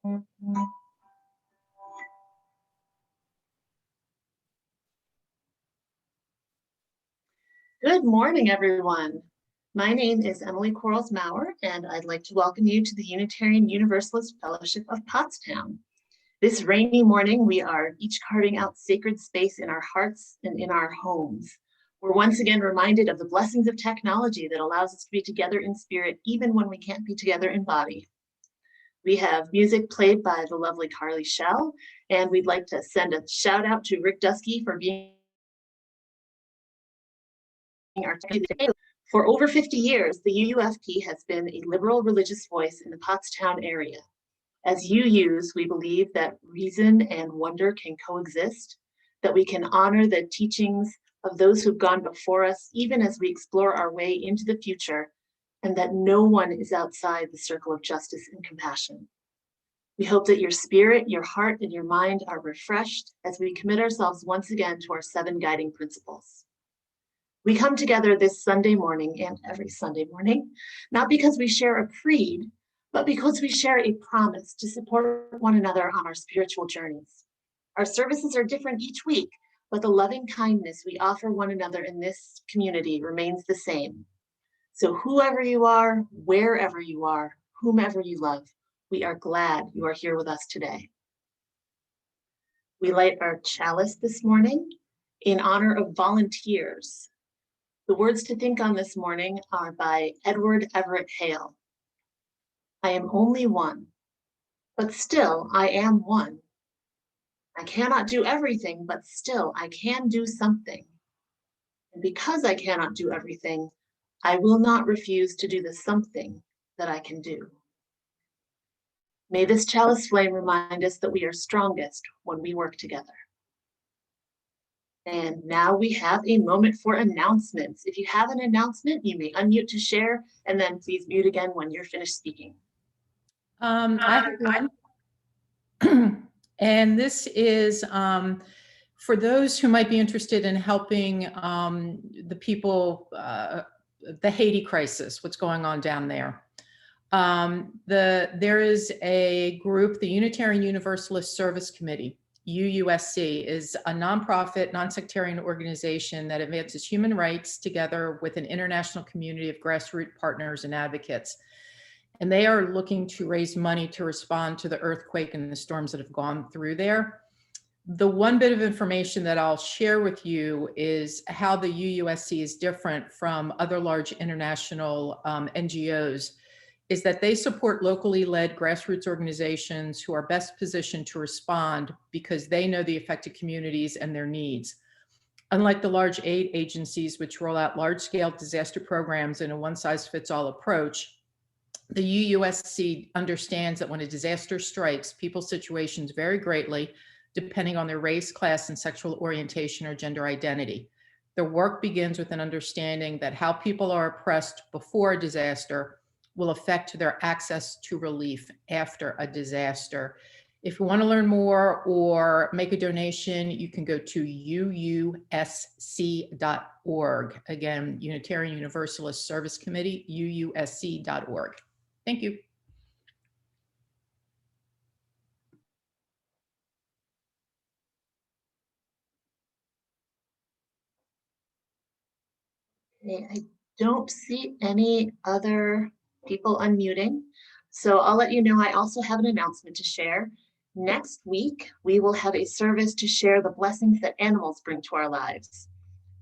Good morning, everyone. My name is Emily Quarles-Mowrer, and I'd like to welcome you to the Unitarian Universalist Fellowship of Pottstown. This rainy morning, we are each carving out sacred space in our hearts and in our homes. We're once again reminded of the blessings of technology that allows us to be together in spirit, even when we can't be together in body. We have music played by the lovely Carly Schell, and we'd like to send a shout out to Rick Dusky for being our today. For over 50 years, the UUFP has been a liberal religious voice in the Pottstown area. As UUs, we believe that reason and wonder can coexist, that we can honor the teachings of those who've gone before us, even as we explore our way into the future, and that no one is outside the circle of justice and compassion. We hope that your spirit, your heart, and your mind are refreshed as we commit ourselves once again to our 7 guiding principles. We come together this Sunday morning and every Sunday morning, not because we share a creed, but because we share a promise to support one another on our spiritual journeys. Our services are different each week, but the loving kindness we offer one another in this community remains the same. So whoever you are, wherever you are, whomever you love, we are glad you are here with us today. We light our chalice this morning in honor of volunteers. The words to think on this morning are by Edward Everett Hale. I am only one, but still I am one. I cannot do everything, but still I can do something. And because I cannot do everything, I will not refuse to do the something that I can do. May this chalice flame remind us that we are strongest when we work together. And now we have a moment for announcements. If you have an announcement, you may unmute to share, and then please mute again when you're finished speaking. I have one. And this is for those who might be interested in helping the people, the Haiti crisis, what's going on down there. There is a group, the Unitarian Universalist Service Committee, UUSC, is a nonprofit, non-sectarian organization that advances human rights together with an international community of grassroots partners and advocates. And they are looking to raise money to respond to the earthquake and the storms that have gone through there. The one bit of information that I'll share with you is how the UUSC is different from other large international NGOs, is that they support locally led grassroots organizations who are best positioned to respond because they know the affected communities and their needs. Unlike the large aid agencies, which roll out large-scale disaster programs in a one-size-fits-all approach, the UUSC understands that when a disaster strikes, people's situations vary greatly depending on their race, class, and sexual orientation or gender identity. Their work begins with an understanding that how people are oppressed before a disaster will affect their access to relief after a disaster. If you want to learn more or make a donation, you can go to uusc.org. Again, Unitarian Universalist Service Committee, uusc.org. Thank you. Okay, I don't see any other people unmuting. So I'll let you know I also have an announcement to share. Next week, we will have a service to share the blessings that animals bring to our lives.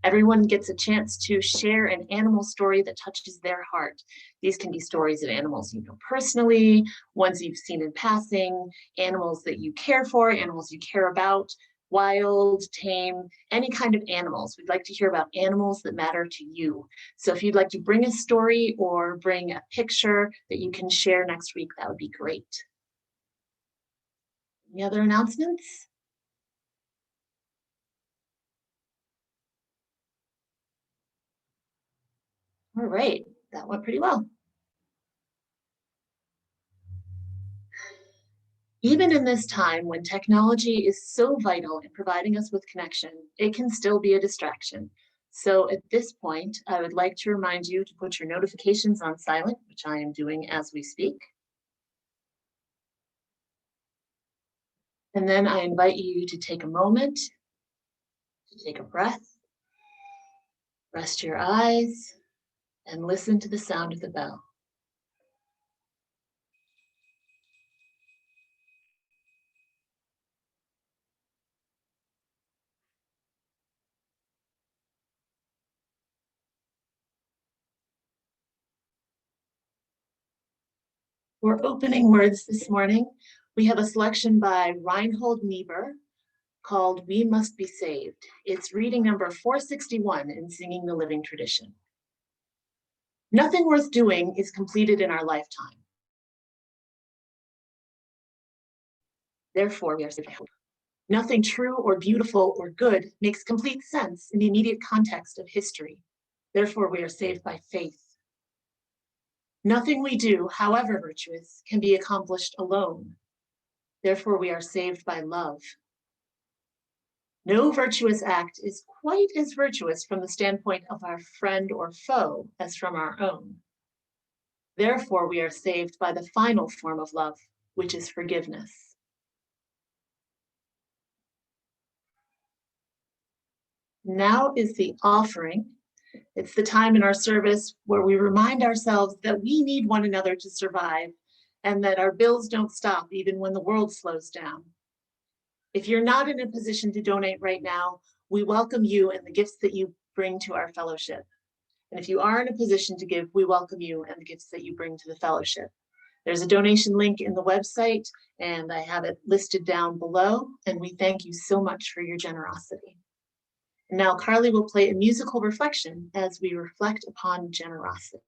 Everyone gets a chance to share an animal story that touches their heart. These can be stories of animals you know personally, ones you've seen in passing, animals that you care for, animals you care about, wild, tame, any kind of animals. We'd like to hear about animals that matter to you. So if you'd like to bring a story or bring a picture that you can share next week, that would be great. Any other announcements? All right, that went pretty well. Even in this time when technology is so vital in providing us with connection, it can still be a distraction. So at this point, I would like to remind you to put your notifications on silent, which I am doing as we speak. And then I invite you to take a moment, to take a breath, rest your eyes, and listen to the sound of the bell. For opening words this morning, we have a selection by Reinhold Niebuhr called We Must Be Saved. It's reading number 461 in Singing the Living Tradition. Nothing worth doing is completed in our lifetime. Therefore, we are saved by hope. Nothing true or beautiful or good makes complete sense in the immediate context of history. Therefore, we are saved by faith. Nothing we do, however virtuous, can be accomplished alone. Therefore, we are saved by love. No virtuous act is quite as virtuous from the standpoint of our friend or foe as from our own. Therefore, we are saved by the final form of love, which is forgiveness. Now is the offering. It's the time in our service where we remind ourselves that we need one another to survive and that our bills don't stop even when the world slows down. If you're not in a position to donate right now, we welcome you and the gifts that you bring to our fellowship. And if you are in a position to give, we welcome you and the gifts that you bring to the fellowship. There's a donation link in the website, and I have it listed down below, and we thank you so much for your generosity. Now Carly will play a musical reflection as we reflect upon generosity.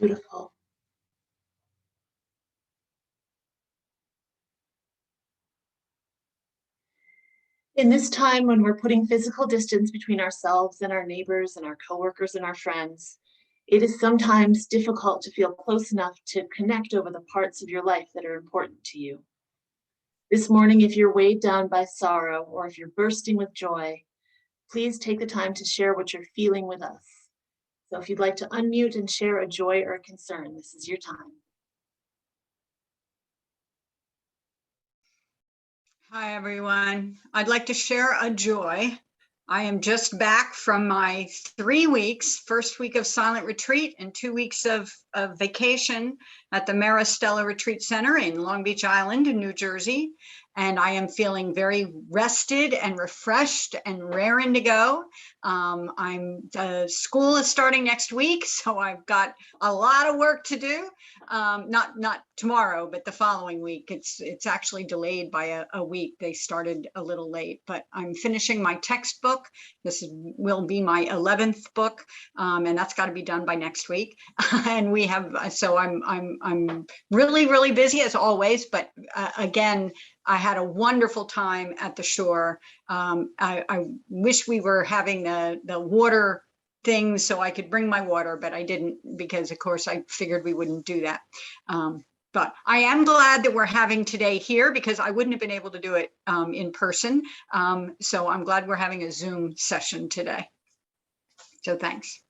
Beautiful. In this time when we're putting physical distance between ourselves and our neighbors and our coworkers and our friends, it is sometimes difficult to feel close enough to connect over the parts of your life that are important to you. This morning, if you're weighed down by sorrow or if you're bursting with joy, please take the time to share what you're feeling with us. So if you'd like to unmute and share a joy or a concern, this is your time. Hi, everyone. I'd like to share a joy. I am just back from my 3 weeks, first week of silent retreat and 2 weeks of vacation at the Maristella Retreat Center in Long Beach Island in New Jersey. And I am feeling very rested and refreshed and raring to go. School is starting next week, so I've got a lot of work to do. Not tomorrow, but the following week. It's actually delayed by a week. They started a little late, but I'm finishing my textbook. Will be my 11th book, and that's got to be done by next week. And we have, so I'm really, really busy as always. But again, I had a wonderful time at the shore. I wish we were having the water things so I could bring my water, but I didn't because, of course, I figured we wouldn't do that. But I am glad that we're having today here because I wouldn't have been able to do it in person. So I'm glad we're having a Zoom session today. So thanks.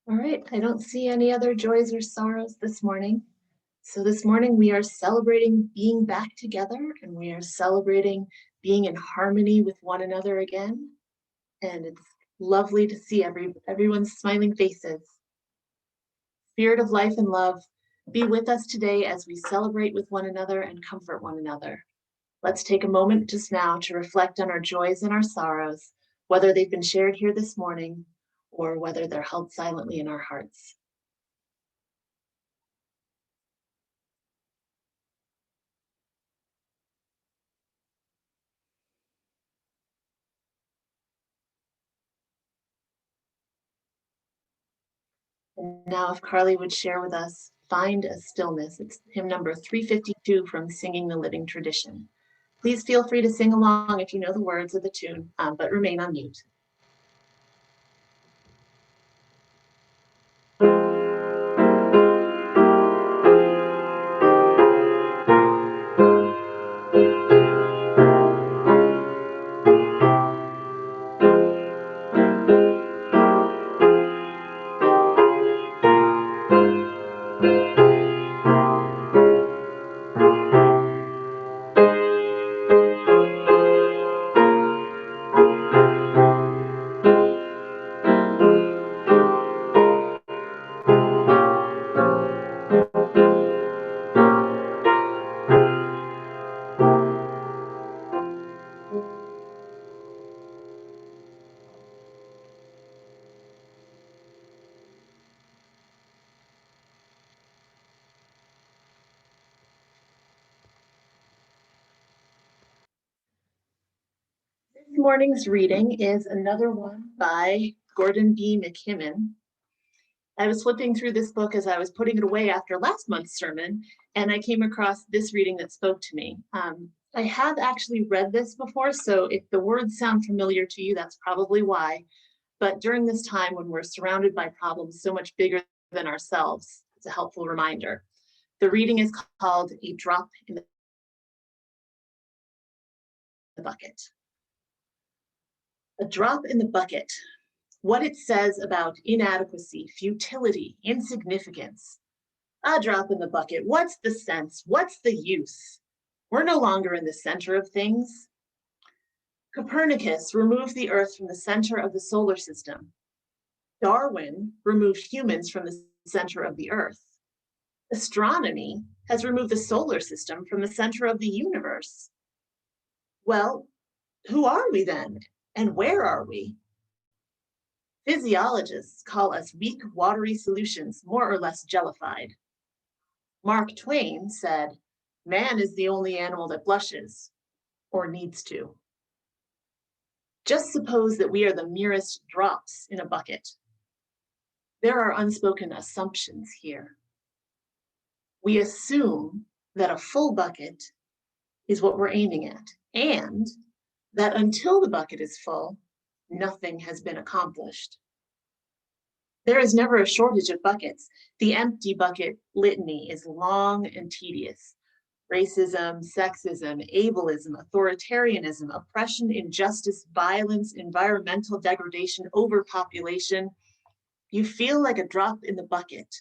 All right, I don't see any other joys or sorrows this morning. So this morning we are celebrating being back together, and we are celebrating being in harmony with one another again. And it's lovely to see everyone's smiling faces. Spirit of life and love, be with us today as we celebrate with one another and comfort one another. Let's take a moment just now to reflect on our joys and our sorrows, whether they've been shared here this morning or whether they're held silently in our hearts. And now if Carly would share with us, Find a Stillness. It's hymn number 352 from Singing the Living Tradition. Please feel free to sing along if you know the words of the tune, but remain on mute. This morning's reading is another one by Gordon B. McKimmon. I was flipping through this book as I was putting it away after last month's sermon, and I came across this reading that spoke to me. I have actually read this before, so if the words sound familiar to you, that's probably why. But during this time when we're surrounded by problems so much bigger than ourselves, it's a helpful reminder. The reading is called A Drop in the Bucket. A drop in the bucket. What it says about inadequacy, futility, insignificance. A drop in the bucket. What's the sense? What's the use? We're no longer in the center of things. Copernicus removed the Earth from the center of the solar system. Darwin removed humans from the center of the Earth. Astronomy has removed the solar system from the center of the universe. Well, who are we then? And where are we? Physiologists call us weak, watery solutions, more or less jellified. Mark Twain said, "Man is the only animal that blushes, or needs to." Just suppose that we are the merest drops in a bucket. There are unspoken assumptions here. We assume that a full bucket is what we're aiming at, and that until the bucket is full, nothing has been accomplished. There is never a shortage of buckets. The empty bucket litany is long and tedious. Racism, sexism, ableism, authoritarianism, oppression, injustice, violence, environmental degradation, overpopulation. You feel like a drop in the bucket.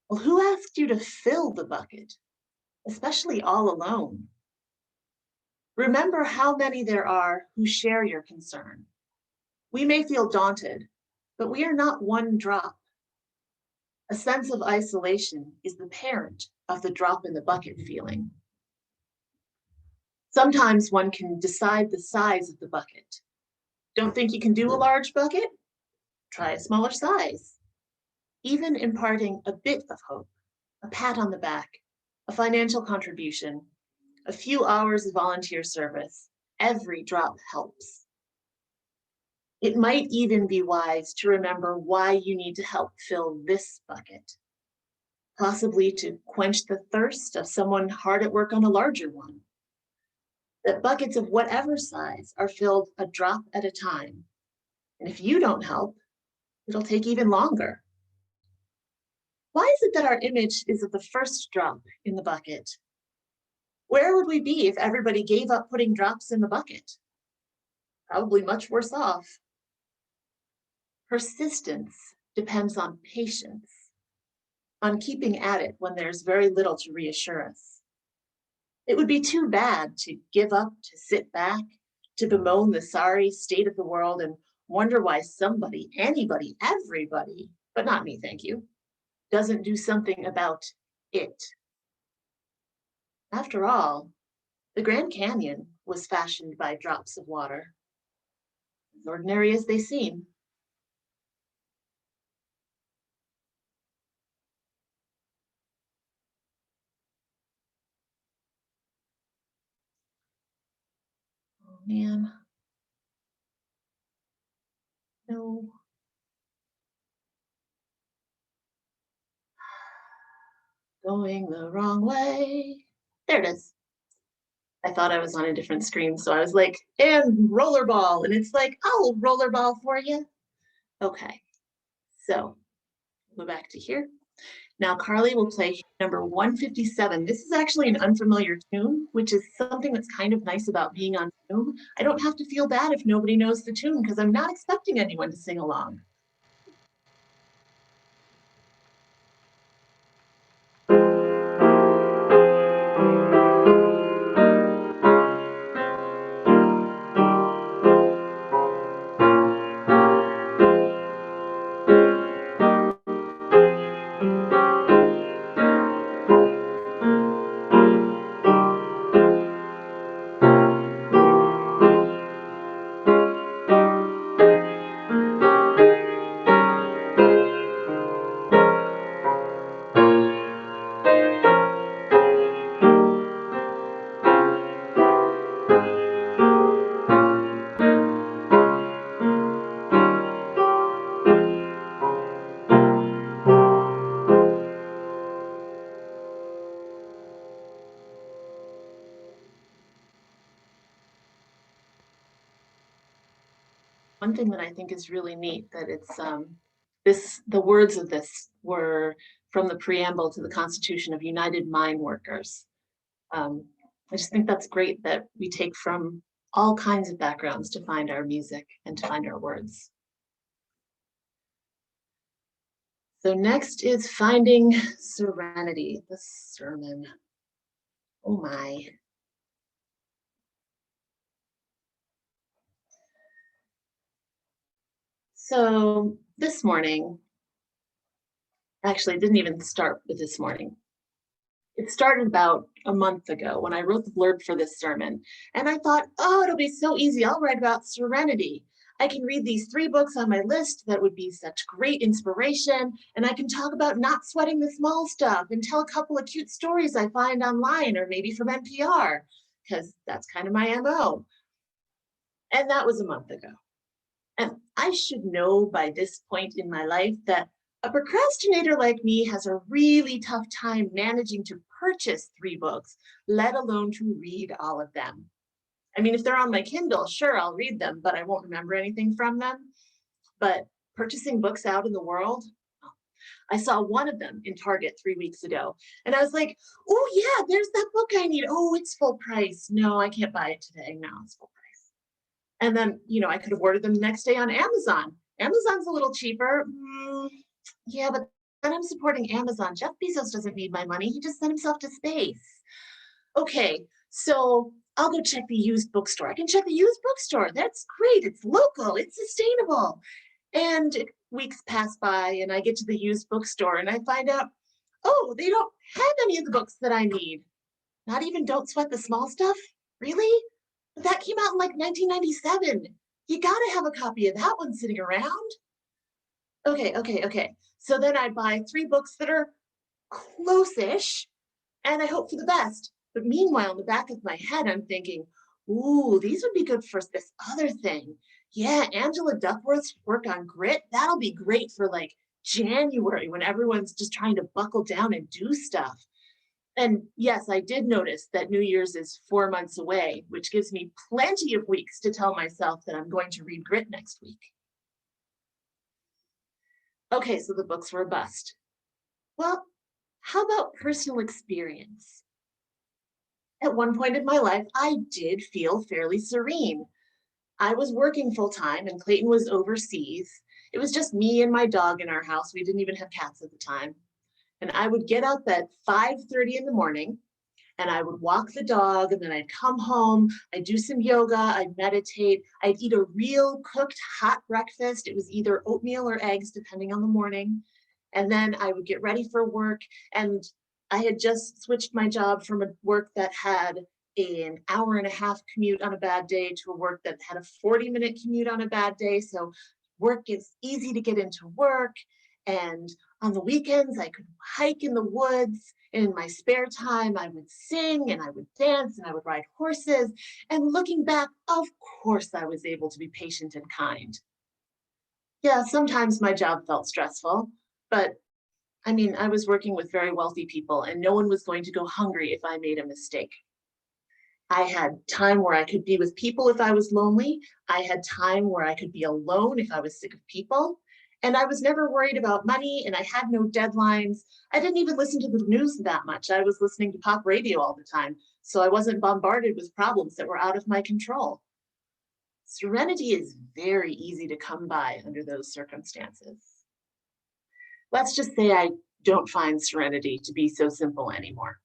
Well, who asked you to fill the bucket, especially all alone? Remember how many there are who share your concern. We may feel daunted, but we are not one drop. A sense of isolation is the parent of the drop in the bucket feeling. Sometimes one can decide the size of the bucket. Don't think you can do a large bucket? Try a smaller size. Even imparting a bit of hope, a pat on the back, a financial contribution, a few hours of volunteer service, every drop helps. It might even be wise to remember why you need to help fill this bucket, possibly to quench the thirst of someone hard at work on a larger one. That buckets of whatever size are filled a drop at a time. And if you don't help, it'll take even longer. Why is it that our image is of the first drop in the bucket? Where would we be if everybody gave up putting drops in the bucket? Probably much worse off. Persistence depends on patience, on keeping at it when there's very little to reassure us. It would be too bad to give up, to sit back, to bemoan the sorry state of the world and wonder why somebody, anybody, everybody, but not me, thank you, doesn't do something about it. After all, the Grand Canyon was fashioned by drops of water, as ordinary as they seem. Oh man. No. Going the wrong way. There it is. I thought I was on a different screen, so I was like, and rollerball, and it's like, I'll rollerball for you. Okay, so go back to here. Now Carly will play number 157. This is actually an unfamiliar tune, which is something that's kind of nice about being on Zoom. I don't have to feel bad if nobody knows the tune because I'm not expecting anyone to sing along. One thing that I think is really neat that it's the words of this were from the preamble to the Constitution of United Mine Workers. I just think that's great that we take from all kinds of backgrounds to find our music and to find our words. So next is Finding Serenity, the sermon. Oh my. So this morning, actually it didn't even start with this morning. It started about a month ago when I wrote the blurb for this sermon. And I thought, oh, it'll be so easy. I'll write about serenity. I can read these 3 books on my list that would be such great inspiration. And I can talk about not sweating the small stuff and tell a couple of cute stories I find online or maybe from NPR, because that's kind of my MO. And that was a month ago. And I should know by this point in my life that a procrastinator like me has a really tough time managing to purchase 3 books, let alone to read all of them. I mean, if they're on my Kindle, sure, I'll read them, but I won't remember anything from them. But purchasing books out in the world, I saw one of them in Target 3 weeks ago. And I was like, oh yeah, there's that book I need. Oh, it's full price. No, I can't buy it today. No, it's full price. And then, I could have ordered them the next day on Amazon. Amazon's a little cheaper. Yeah, but then I'm supporting Amazon. Jeff Bezos doesn't need my money. He just sent himself to space. Okay, so I'll go check the used bookstore. I can check the used bookstore. That's great. It's local. It's sustainable. And weeks pass by and I get to the used bookstore and I find out, oh, they don't have any of the books that I need. Not even Don't Sweat the Small Stuff? Really? But that came out in like 1997. You gotta have a copy of that one sitting around. Okay. So then I buy 3 books that are close-ish and I hope for the best. But meanwhile, in the back of my head, I'm thinking, Ooh, these would be good for this other thing. Yeah, Angela Duckworth's work on grit, that'll be great for like January when everyone's just trying to buckle down and do stuff. And yes, I did notice that New Year's is 4 months away, which gives me plenty of weeks to tell myself that I'm going to read grit next week. Okay, so the books were a bust. Well, how about personal experience? At one point in my life, I did feel fairly serene. I was working full time and Clayton was overseas. It was just me and my dog in our house. We didn't even have cats at the time. And I would get up at 5:30 in the morning and I would walk the dog, and then I'd come home, I'd do some yoga, I'd meditate, I'd eat a real cooked hot breakfast. It was either oatmeal or eggs, depending on the morning. And then I would get ready for work. And I had just switched my job from a work that had an hour and a half commute on a bad day to a work that had a 40-minute commute on a bad day. So work is easy to get into work. And on the weekends, I could hike in the woods. And in my spare time, I would sing and I would dance and I would ride horses. And looking back, of course, I was able to be patient and kind. Yeah, sometimes my job felt stressful, but I mean, I was working with very wealthy people and no one was going to go hungry if I made a mistake. I had time where I could be with people if I was lonely. I had time where I could be alone if I was sick of people. And I was never worried about money and I had no deadlines. I didn't even listen to the news that much. I was listening to pop radio all the time. So I wasn't bombarded with problems that were out of my control. Serenity is very easy to come by under those circumstances. Let's just say I don't find serenity to be so simple anymore.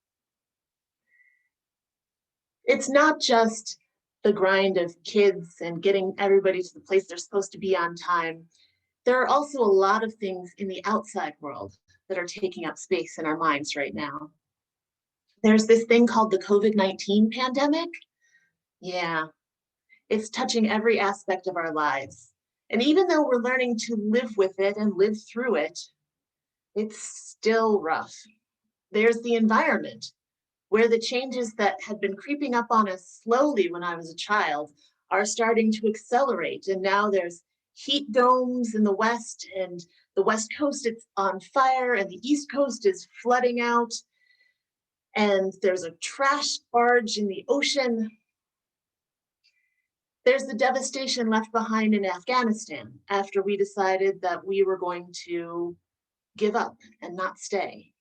It's not just the grind of kids and getting everybody to the place they're supposed to be on time. There are also a lot of things in the outside world that are taking up space in our minds right now. There's this thing called the COVID-19 pandemic. Yeah, it's touching every aspect of our lives. And even though we're learning to live with it and live through it, it's still rough. There's the environment, where the changes that had been creeping up on us slowly when I was a child are starting to accelerate. And now there's heat domes in the West, and the West Coast is on fire, and the East Coast is flooding out. And there's a trash barge in the ocean. There's the devastation left behind in Afghanistan after we decided that we were going to give up and not stay.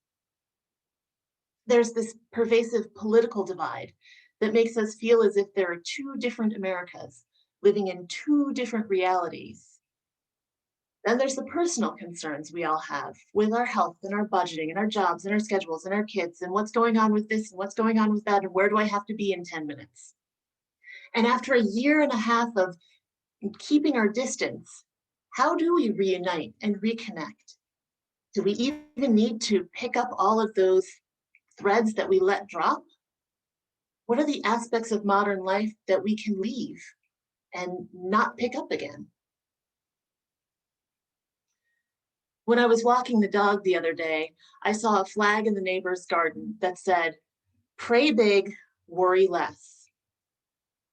There's this pervasive political divide that makes us feel as if there are two different Americas living in two different realities. Then there's the personal concerns we all have with our health and our budgeting and our jobs and our schedules and our kids and what's going on with this and what's going on with that and where do I have to be in 10 minutes? And after a year and a half of keeping our distance, how do we reunite and reconnect? Do we even need to pick up all of those threads that we let drop? What are the aspects of modern life that we can leave and not pick up again? When I was walking the dog the other day, I saw a flag in the neighbor's garden that said, "Pray big, worry less."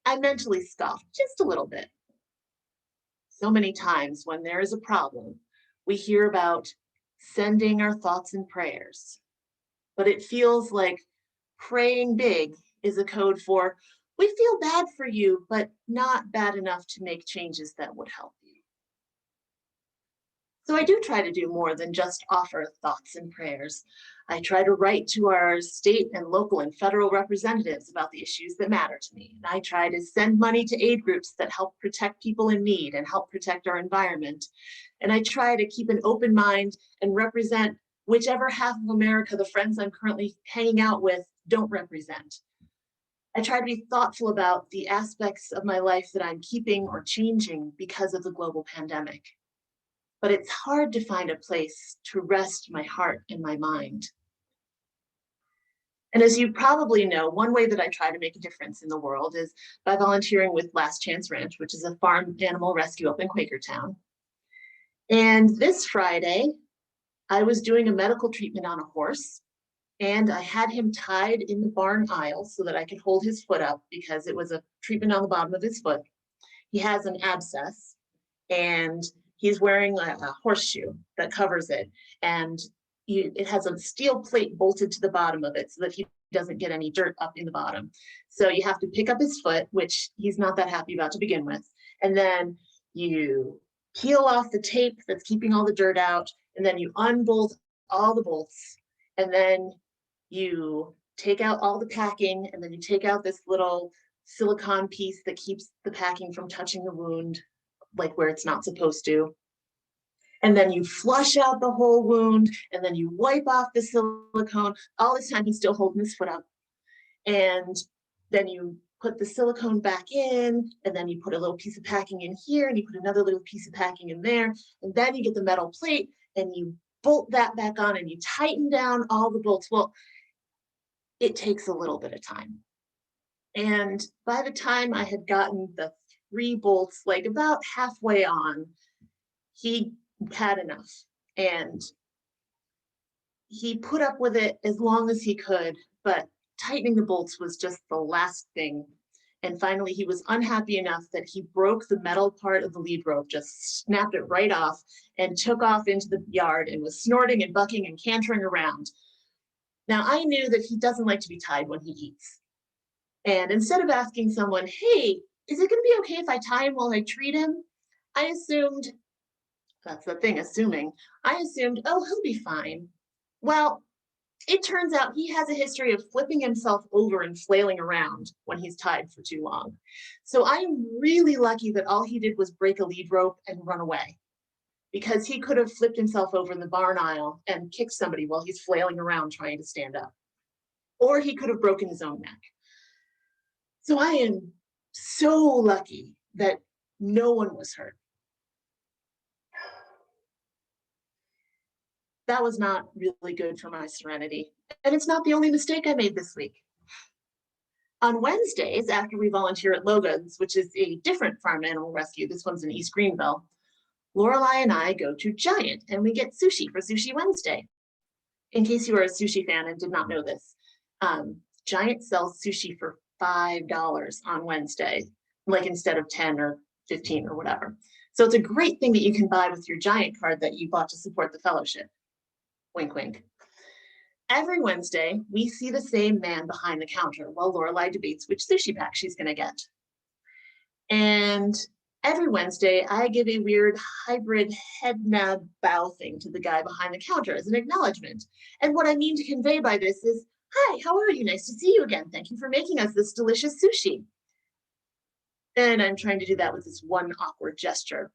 I mentally scoffed just a little bit. So many times when there is a problem, we hear about sending our thoughts and prayers, but it feels like praying big is a code for, we feel bad for you, but not bad enough to make changes that would help you. So I do try to do more than just offer thoughts and prayers. I try to write to our state and local and federal representatives about the issues that matter to me. And I try to send money to aid groups that help protect people in need and help protect our environment. And I try to keep an open mind and represent whichever half of America the friends I'm currently hanging out with don't represent. I try to be thoughtful about the aspects of my life that I'm keeping or changing because of the global pandemic. But it's hard to find a place to rest my heart and my mind. And as you probably know, one way that I try to make a difference in the world is by volunteering with Last Chance Ranch, which is a farm animal rescue up in Quakertown. And this Friday, I was doing a medical treatment on a horse, And I had him tied in the barn aisle so that I could hold his foot up because it was a treatment on the bottom of his foot. He has an abscess and he's wearing a horseshoe that covers it. And it has a steel plate bolted to the bottom of it so that he doesn't get any dirt up in the bottom. So you have to pick up his foot, which he's not that happy about to begin with. And then you peel off the tape that's keeping all the dirt out, and then you unbolt all the bolts, and then you take out all the packing, and then you take out this little silicone piece that keeps the packing from touching the wound, like where it's not supposed to. And then you flush out the whole wound, and then you wipe off the silicone. All this time he's still holding his foot up. And then you put the silicone back in, and then you put a little piece of packing in here, and you put another little piece of packing in there, and then you get the metal plate, and you bolt that back on, and you tighten down all the bolts. Well, it takes a little bit of time. And by the time I had gotten the 3 bolts, like about halfway on, he had enough. And he put up with it as long as he could, but tightening the bolts was just the last thing. And finally, he was unhappy enough that he broke the metal part of the lead rope, just snapped it right off, and took off into the yard and was snorting and bucking and cantering around. Now, I knew that he doesn't like to be tied when he eats. And instead of asking someone, hey, is it going to be okay if I tie him while I treat him? I assumed, that's the thing, assuming, I assumed, oh, he'll be fine. Well, it turns out he has a history of flipping himself over and flailing around when he's tied for too long. So I'm really lucky that all he did was break a lead rope and run away, because he could have flipped himself over in the barn aisle and kicked somebody while he's flailing around trying to stand up. Or he could have broken his own neck. So I am so lucky that no one was hurt. That was not really good for my serenity. And it's not the only mistake I made this week. On Wednesdays, after we volunteer at Logan's, which is a different farm animal rescue, this one's in East Greenville, Lorelei and I go to Giant and we get sushi for Sushi Wednesday. In case you are a sushi fan and did not know this, Giant sells sushi for $5 on Wednesday, like instead of 10 or 15 or whatever. So it's a great thing that you can buy with your Giant card that you bought to support the fellowship. Wink, wink. Every Wednesday, we see the same man behind the counter while Lorelei debates which sushi pack she's going to get. And every Wednesday, I give a weird hybrid head nod bow thing to the guy behind the counter as an acknowledgement. And what I mean to convey by this is, hi, how are you? Nice to see you again. Thank you for making us this delicious sushi. And I'm trying to do that with this one awkward gesture.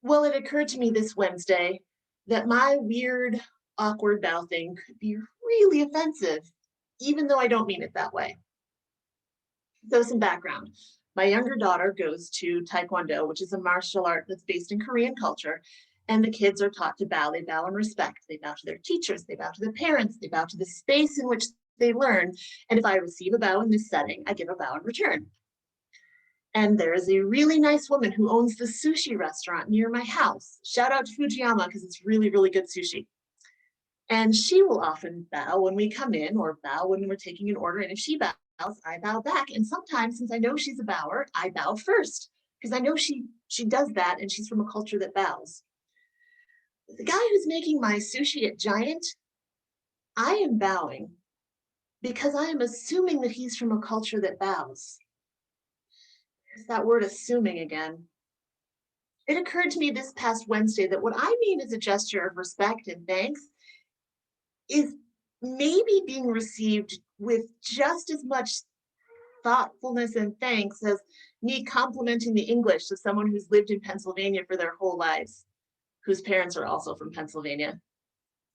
Well, it occurred to me this Wednesday that my weird, awkward bow thing could be really offensive, even though I don't mean it that way. So some background. My younger daughter goes to Taekwondo, which is a martial art that's based in Korean culture, and the kids are taught to bow. They bow in respect. They bow to their teachers. They bow to their parents. They bow to the space in which they learn. And if I receive a bow in this setting, I give a bow in return. And there is a really nice woman who owns the sushi restaurant near my house. Shout out to Fujiyama because it's really, really good sushi. And she will often bow when we come in or bow when we're taking an order. And if she bows, I bow back. And sometimes, since I know she's a bower, I bow first because I know she does that and she's from a culture that bows. The guy who's making my sushi at Giant, I am bowing because I am assuming that he's from a culture that bows. There's that word assuming again. It occurred to me this past Wednesday that what I mean as a gesture of respect and thanks is maybe being received with just as much thoughtfulness and thanks as me complimenting the English of someone who's lived in Pennsylvania for their whole lives, whose parents are also from Pennsylvania,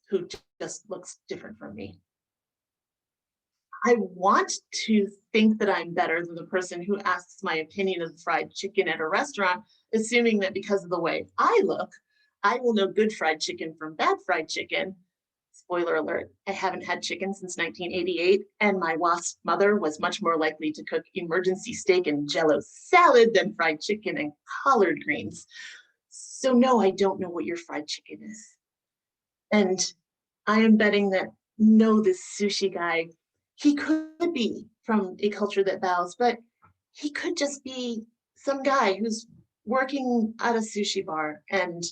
who just looks different from me. I want to think that I'm better than the person who asks my opinion of the fried chicken at a restaurant, assuming that because of the way I look, I will know good fried chicken from bad fried chicken. Spoiler alert, I haven't had chicken since 1988, and my WASP mother was much more likely to cook emergency steak and Jell-O salad than fried chicken and collard greens. So no, I don't know what your fried chicken is. And I am betting that know this sushi guy. He could be from a culture that bows, but he could just be some guy who's working at a sushi bar and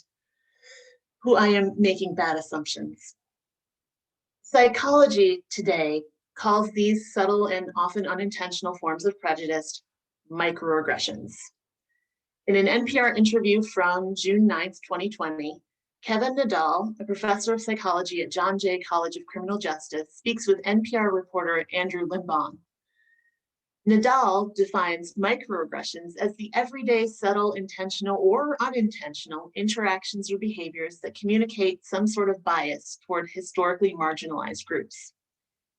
who I am making bad assumptions. Psychology today calls these subtle and often unintentional forms of prejudice microaggressions. In an NPR interview from June 9th, 2020, Kevin Nadal, a professor of psychology at John Jay College of Criminal Justice, speaks with NPR reporter Andrew Limbong. Nadal defines microaggressions as the everyday, subtle, intentional, or unintentional interactions or behaviors that communicate some sort of bias toward historically marginalized groups.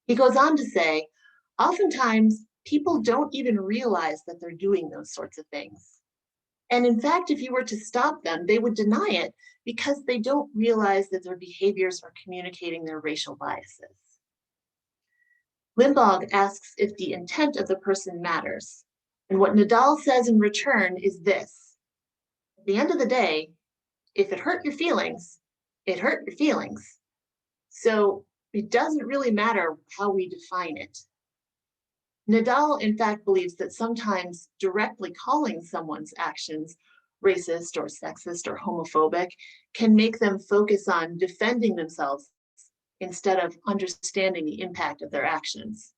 He goes on to say, oftentimes, people don't even realize that they're doing those sorts of things. And in fact, if you were to stop them, they would deny it because they don't realize that their behaviors are communicating their racial biases. Limbong asks if the intent of the person matters. And what Nadal says in return is this: at the end of the day, if it hurt your feelings, it hurt your feelings. So it doesn't really matter how we define it. Nadal, in fact, believes that sometimes directly calling someone's actions racist or sexist or homophobic can make them focus on defending themselves instead of understanding the impact of their actions.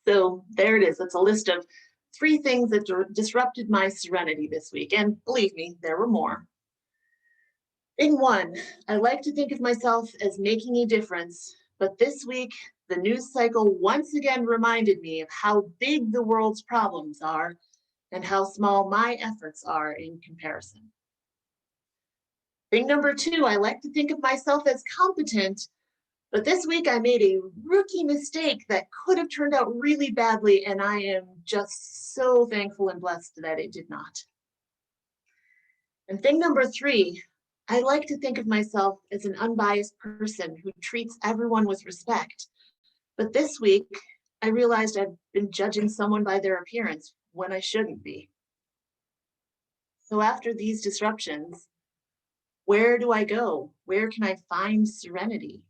So there it is. It's a list of 3 things that disrupted my serenity this week. And believe me, there were more. Thing 1, I like to think of myself as making a difference, but this week, the news cycle once again reminded me of how big the world's problems are and how small my efforts are in comparison. Thing number 2, I like to think of myself as competent, but this week I made a rookie mistake that could have turned out really badly, and I am just so thankful and blessed that it did not. And thing number 3, I like to think of myself as an unbiased person who treats everyone with respect. But this week, I realized I've been judging someone by their appearance when I shouldn't be. So after these disruptions, where do I go? Where can I find serenity?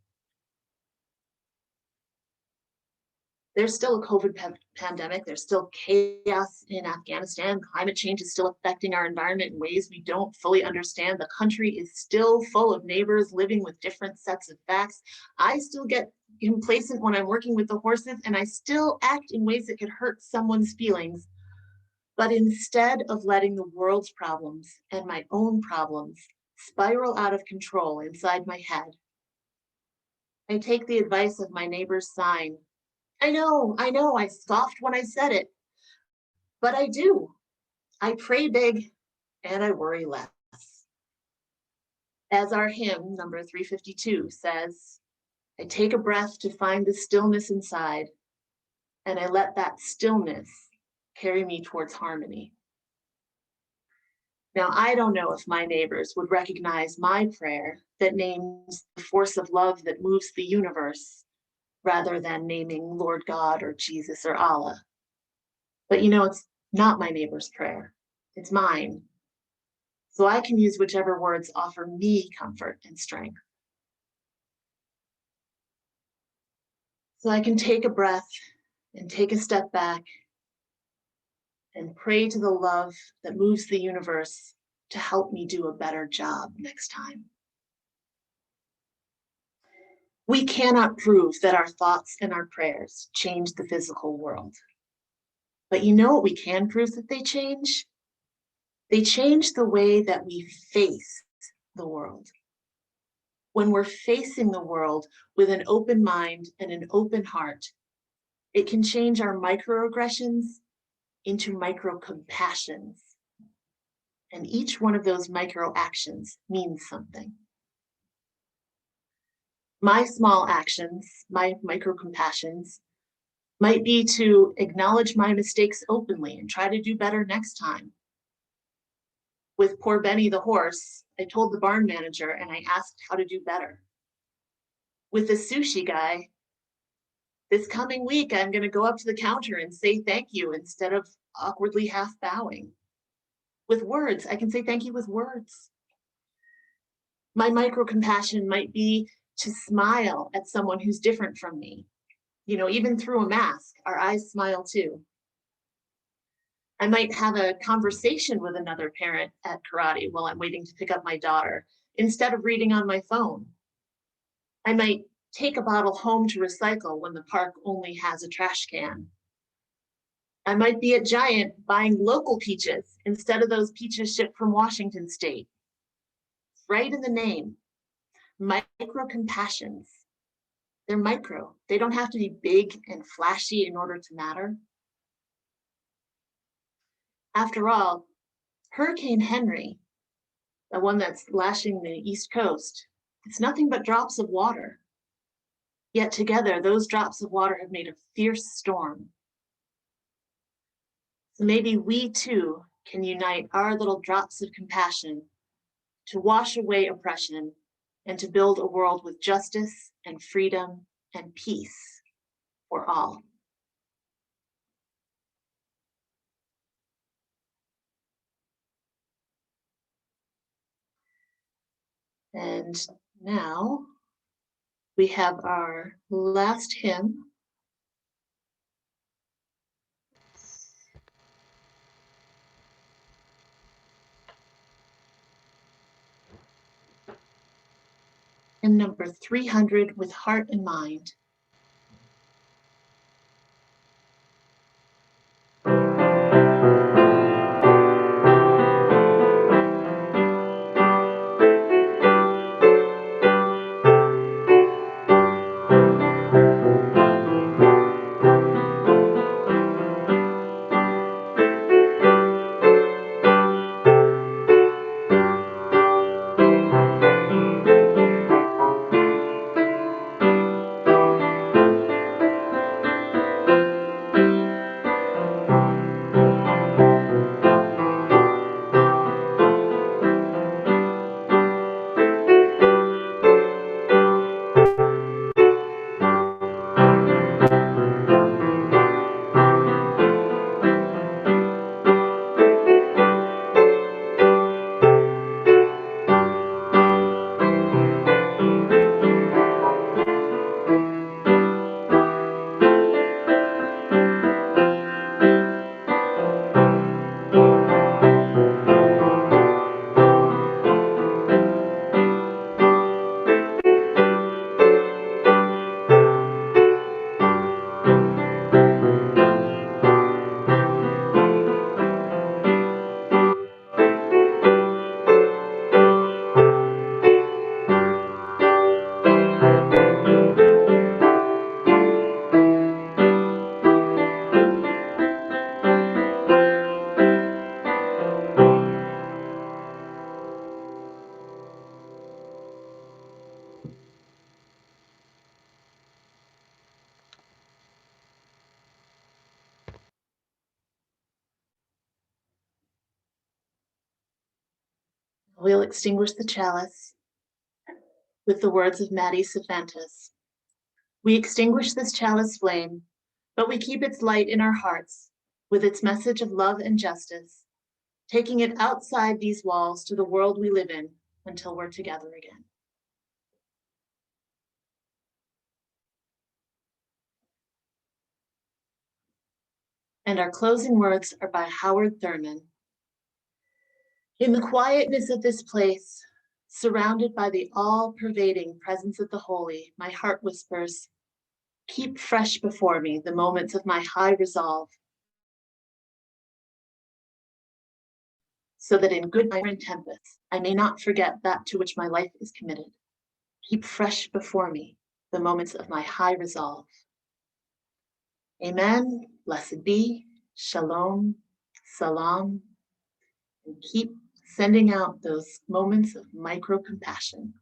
There's still a COVID pandemic. There's still chaos in Afghanistan. Climate change is still affecting our environment in ways we don't fully understand. The country is still full of neighbors living with different sets of facts. I still get complacent when I'm working with the horses, and I still act in ways that could hurt someone's feelings. But instead of letting the world's problems and my own problems spiral out of control inside my head, I take the advice of my neighbor's sign. I know, I scoffed when I said it, but I do. I pray big and I worry less. As our hymn, number 352, says, I take a breath to find the stillness inside, and I let that stillness carry me towards harmony. Now, I don't know if my neighbors would recognize my prayer that names the force of love that moves the universe, rather than naming Lord God or Jesus or Allah. But it's not my neighbor's prayer, it's mine. So I can use whichever words offer me comfort and strength. So I can take a breath and take a step back and pray to the love that moves the universe to help me do a better job next time. We cannot prove that our thoughts and our prayers change the physical world. But you know what we can prove that they change? They change the way that we face the world. When we're facing the world with an open mind and an open heart, it can change our microaggressions into micro-compassions. And each one of those micro-actions means something. My small actions, my micro-compassions, might be to acknowledge my mistakes openly and try to do better next time. With poor Benny the horse, I told the barn manager and I asked how to do better. With the sushi guy, this coming week, I'm going to go up to the counter and say thank you instead of awkwardly half bowing. With words, I can say thank you with words. My micro-compassion might be to smile at someone who's different from me. You know, even through a mask, our eyes smile too. I might have a conversation with another parent at karate while I'm waiting to pick up my daughter, instead of reading on my phone. I might take a bottle home to recycle when the park only has a trash can. I might be at Giant buying local peaches instead of those peaches shipped from Washington State. Right in the name, micro compassions. They're micro. They don't have to be big and flashy in order to matter. After all, Hurricane Henry, the one that's lashing the East Coast, it's nothing but drops of water. Yet together, those drops of water have made a fierce storm. So maybe we too can unite our little drops of compassion to wash away oppression and to build a world with justice and freedom and peace for all. And now we have our last hymn. Hymn number 300, With Heart and Mind. We'll extinguish the chalice with the words of Maddie Cervantes. We extinguish this chalice flame, but we keep its light in our hearts with its message of love and justice, taking it outside these walls to the world we live in until we're together again. And our closing words are by Howard Thurman. In the quietness of this place, surrounded by the all-pervading presence of the holy, my heart whispers, keep fresh before me the moments of my high resolve, so that in good or in tempests, I may not forget that to which my life is committed. Keep fresh before me the moments of my high resolve. Amen, blessed be, shalom, salam, and keep sending out those moments of micro-compassion.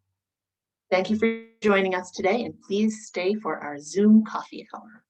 Thank you for joining us today, and please stay for our Zoom coffee hour.